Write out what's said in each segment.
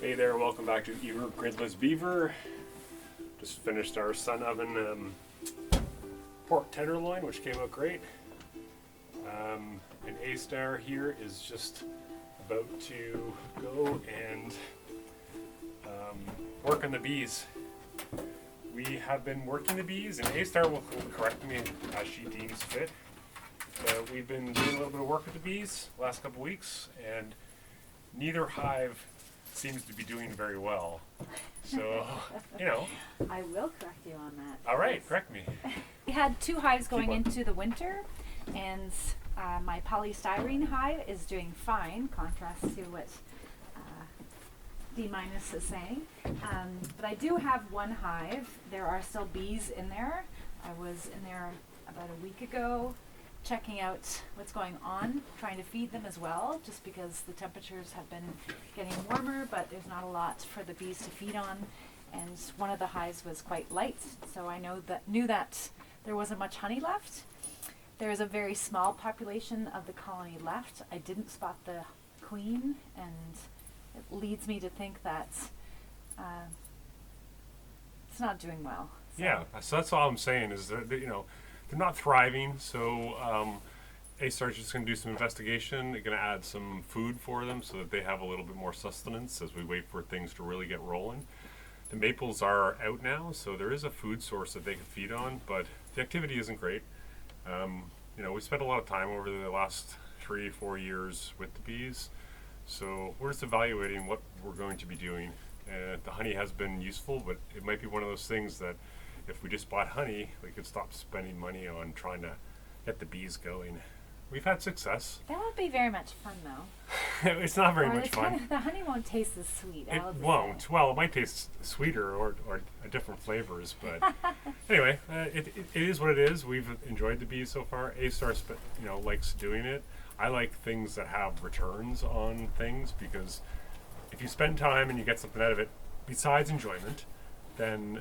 Hey there, welcome back to Gridless Beaver. Just finished our sun oven pork tenderloin, which came out great. And A-Star here is just about to go and work on the bees. We have been working the bees, and A-Star will correct me as she deems fit. But we've been doing a little bit of work with the bees the last couple weeks, and neither hive seems to be doing very well. So, I will correct you on that. All right, correct me. We had two hives going into the winter, and my polystyrene hive is doing fine, contrast to what D- is saying. But I do have one hive. There are still bees in there. I was in there about a week ago, checking out what's going on, trying to feed them as well, just because the temperatures have been getting warmer, but there's not a lot for the bees to feed on. And one of the hives was quite light, so I knew that there wasn't much honey left. There is a very small population of the colony left. I didn't spot the queen, and it leads me to think that it's not doing well. So. Yeah, so that's all I'm saying is that, they're not thriving. So A-Star's just going to do some investigation. They're going to add some food for them so that they have a little bit more sustenance as we wait for things to really get rolling. The maples are out now, so there is a food source that they can feed on, but the activity isn't great. We spent a lot of time over the last 3-4 years with the bees, so we're just evaluating what we're going to be doing. The honey has been useful, but it might be one of those things that if we just bought honey, we could stop spending money on trying to get the bees going. We've had success. That won't be very much fun, though. It's not very much fun. The honey won't taste as sweet. It won't. Say. Well, it might taste sweeter or different flavors, but anyway, it is what it is. We've enjoyed the bees so far. A-Star, likes doing it. I like things that have returns on things, because if you spend time and you get something out of it besides enjoyment, then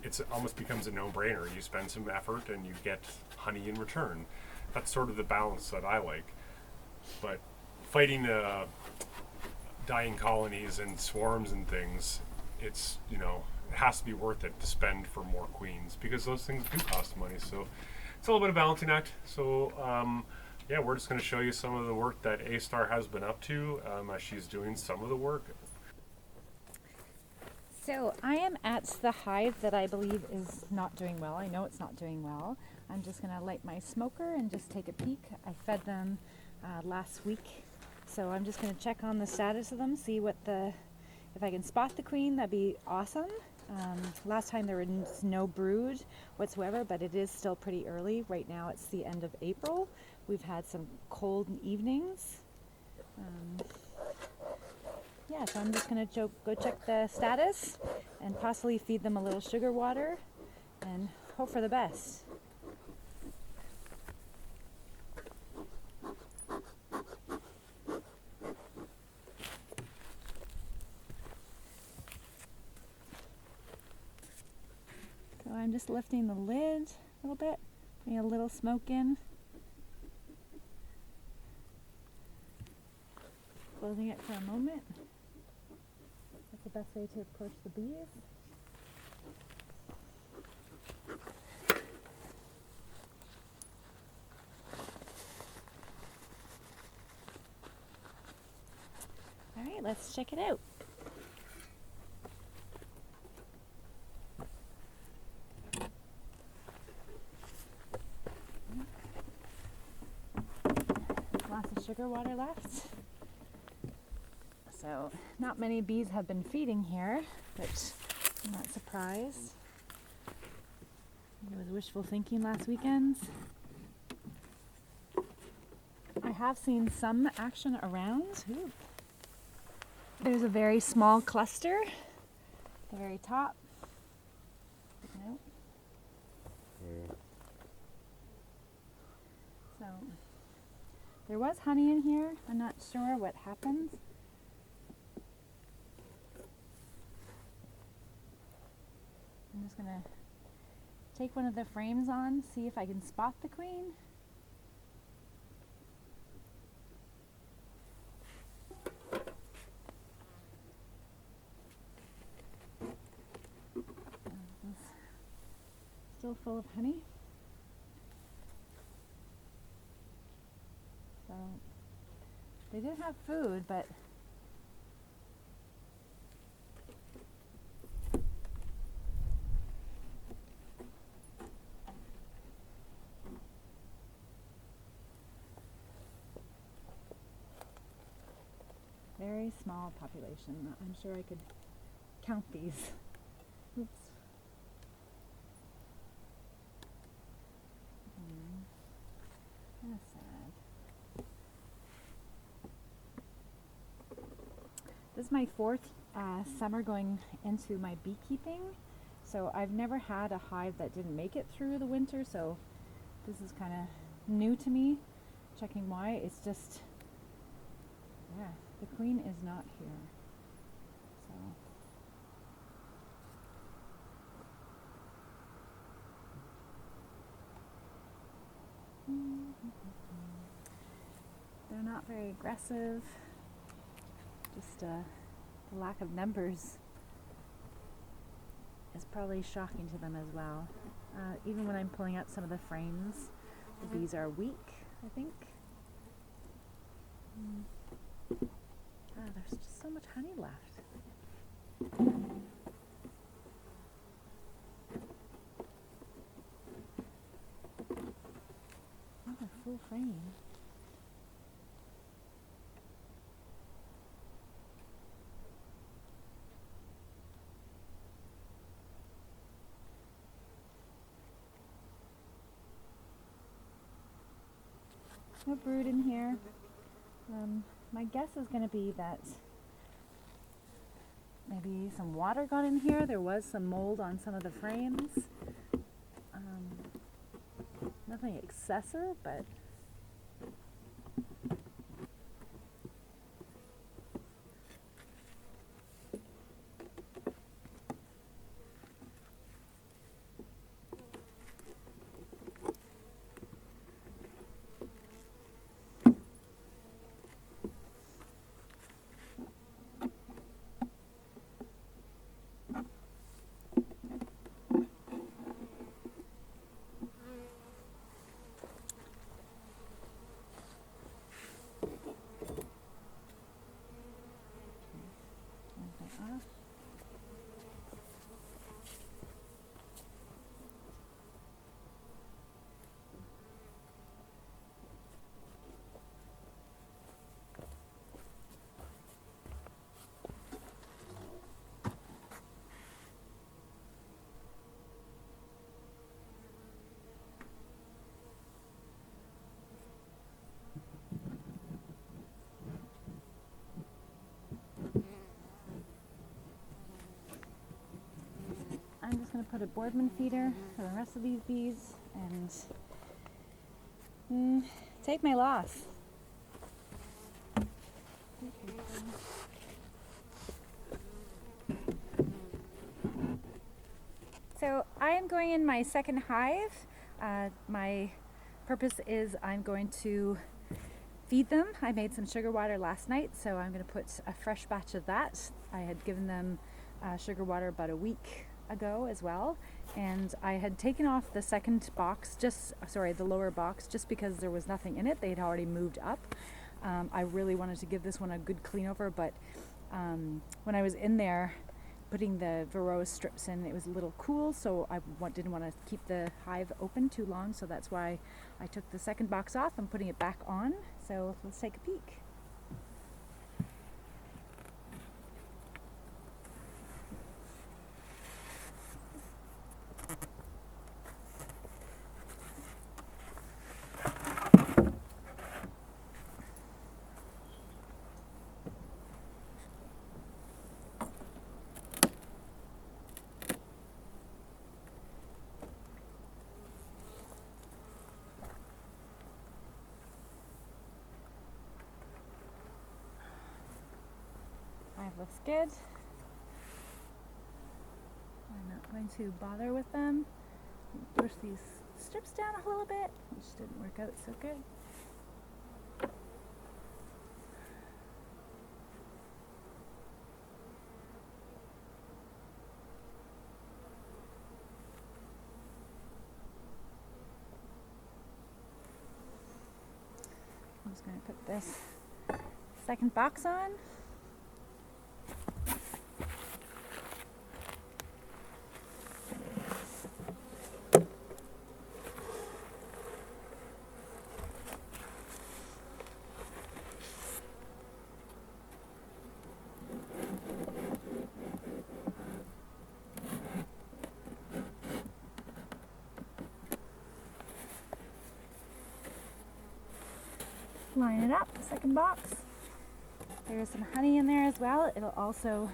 it almost becomes a no-brainer. You spend some effort and you get honey in return. That's sort of the balance that I like. But fighting dying colonies and swarms and things, it has to be worth it to spend for more queens, because those things do cost money. So it's a little bit of balancing act. So we're just going to show you some of the work that A-Star has been up to as she's doing some of the work. So I am at the hive that I believe is not doing well. I know it's not doing well. I'm just going to light my smoker and just take a peek. I fed them last week, so I'm just going to check on the status of them, see if I can spot the queen. That'd be awesome. Last time there was no brood whatsoever, but it is still pretty early. Right now it's the end of April. We've had some cold evenings. So I'm just going to go check the status and possibly feed them a little sugar water and hope for the best. So I'm just lifting the lid a little bit, putting a little smoke in. Closing it for a moment. That's the best way to approach the bees. All right, let's check it out. Lots of sugar water left. So not many bees have been feeding here, but I'm not surprised. It was wishful thinking last weekend. I have seen some action around. Ooh. There's a very small cluster at the very top. Nope. So there was honey in here. I'm not sure what happens. I'm just going to take one of the frames on, see if I can spot the queen. still full of honey. So they did have food, but very small population. I'm sure I could count these. Oops. Kind of sad. This is my fourth summer going into my beekeeping. So I've never had a hive that didn't make it through the winter. So this is kind of new to me. Checking why. It's just, yeah, the queen is not here. So. They're not very aggressive. Just the lack of numbers is probably shocking to them as well. Even when I'm pulling out some of the frames, the bees are weak, I think. There's just so much honey left. Another full frame. No brood in here. My guess is going to be that maybe some water got in here. There was some mold on some of the frames. Nothing excessive, but off. I'm just going to put a Boardman feeder for the rest of these bees and take my loss. So I am going in my second hive. My purpose is I'm going to feed them. I made some sugar water last night, so I'm going to put a fresh batch of that. I had given them sugar water about a week ago as well, and I had taken off the second box, the lower box, just because there was nothing in it. They had already moved up. I really wanted to give this one a good clean over, but when I was in there putting the varroa strips in, it was a little cool, so I didn't want to keep the hive open too long, so that's why I took the second box off. I'm putting it back on, so let's take a peek. Looks good. I'm not going to bother with them. Push these strips down a little bit, which didn't work out so good. I'm going to put this second box on. Line it up, the second box. There's some honey in there as well. It'll also,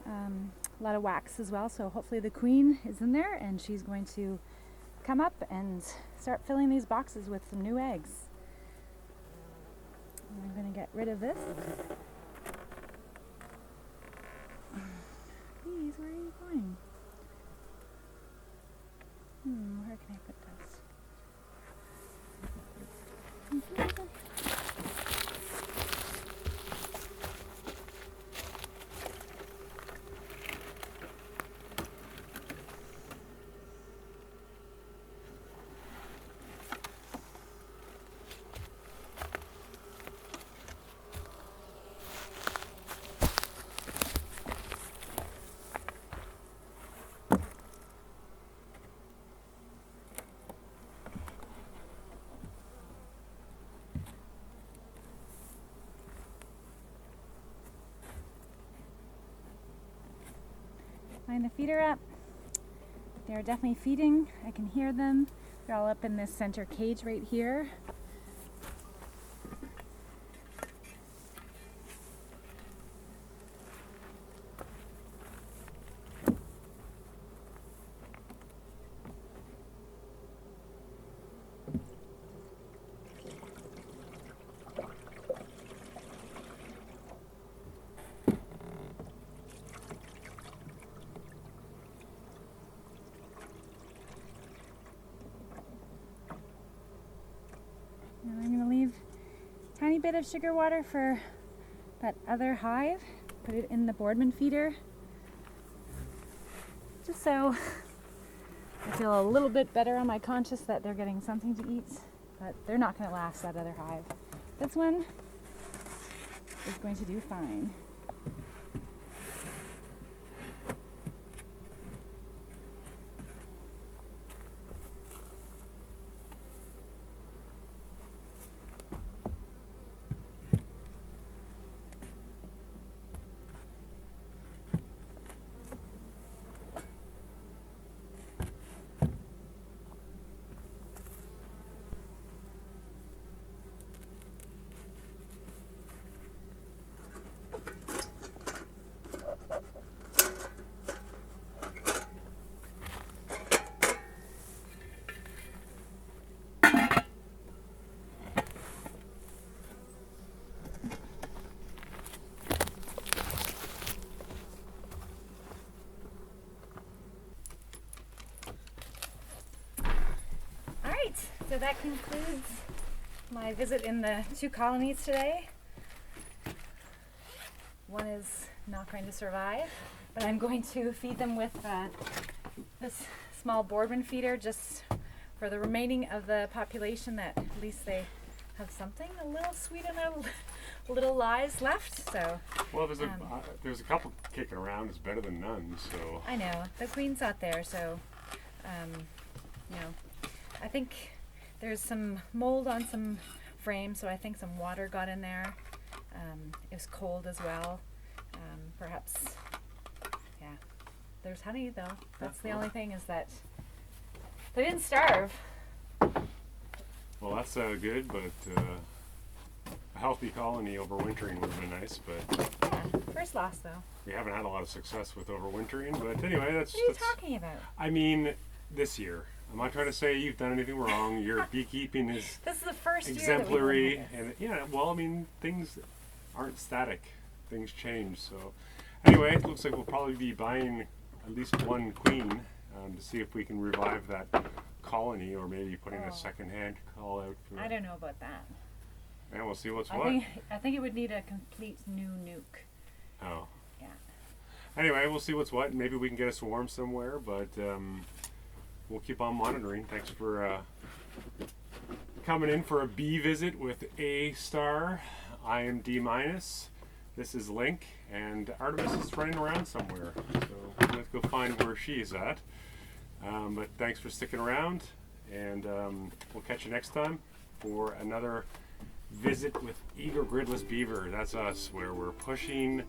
a lot of wax as well, so hopefully the queen is in there and she's going to come up and start filling these boxes with some new eggs. And I'm going to get rid of this. Please, where are you going? Where can I put this? Line the feeder up. They're definitely feeding. I can hear them. They're all up in this center cage right here. Now I'm going to leave a tiny bit of sugar water for that other hive. Put it in the Boardman feeder. Just so I feel a little bit better on my conscience that they're getting something to eat. But they're not going to last, that other hive. This one is going to do fine. So that concludes my visit in the 2 colonies today. One is not going to survive, but I'm going to feed them with this small Boardman feeder just for the remaining of the population, that at least they have something a little sweet in their little lives left. So well, there's a couple kicking around. It's better than none. So I know the queen's out there, so I think there's some mold on some frames, so I think some water got in there. It was cold as well. Perhaps, yeah. There's honey though. That's the only thing, is that they didn't starve. Well, that's good, but a healthy colony overwintering would have been nice, but First loss though. we haven't had a lot of success with overwintering. But anyway, What are you talking about? I mean, this year. I'm not trying to say you've done anything wrong. Your beekeeping is This is the first exemplary, year that and yeah, well, I mean, things aren't static. Things change. So anyway, it looks like we'll probably be buying at least one queen to see if we can revive that colony, or maybe putting a second-hand call out for. I don't know about that. And we'll see what's what. I think it would need a complete new nuke. Oh. Yeah. Anyway, we'll see what's what. Maybe we can get a swarm somewhere, but we'll keep on monitoring. Thanks for coming in for a B visit with A star. I am D minus. This is Link, and Artemis is running around somewhere. So let's go find where she is at. But thanks for sticking around, and we'll catch you next time for another visit with Eager Gridless Beaver. That's us, where we're pushing.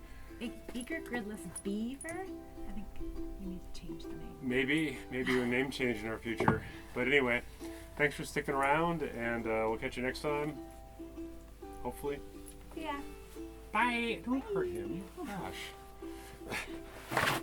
Eager Gridless Beaver? I think you need to change the name. Maybe a name change in our future. But anyway, thanks for sticking around, and we'll catch you next time. Hopefully. Yeah. Bye. Don't hurt him. Gosh.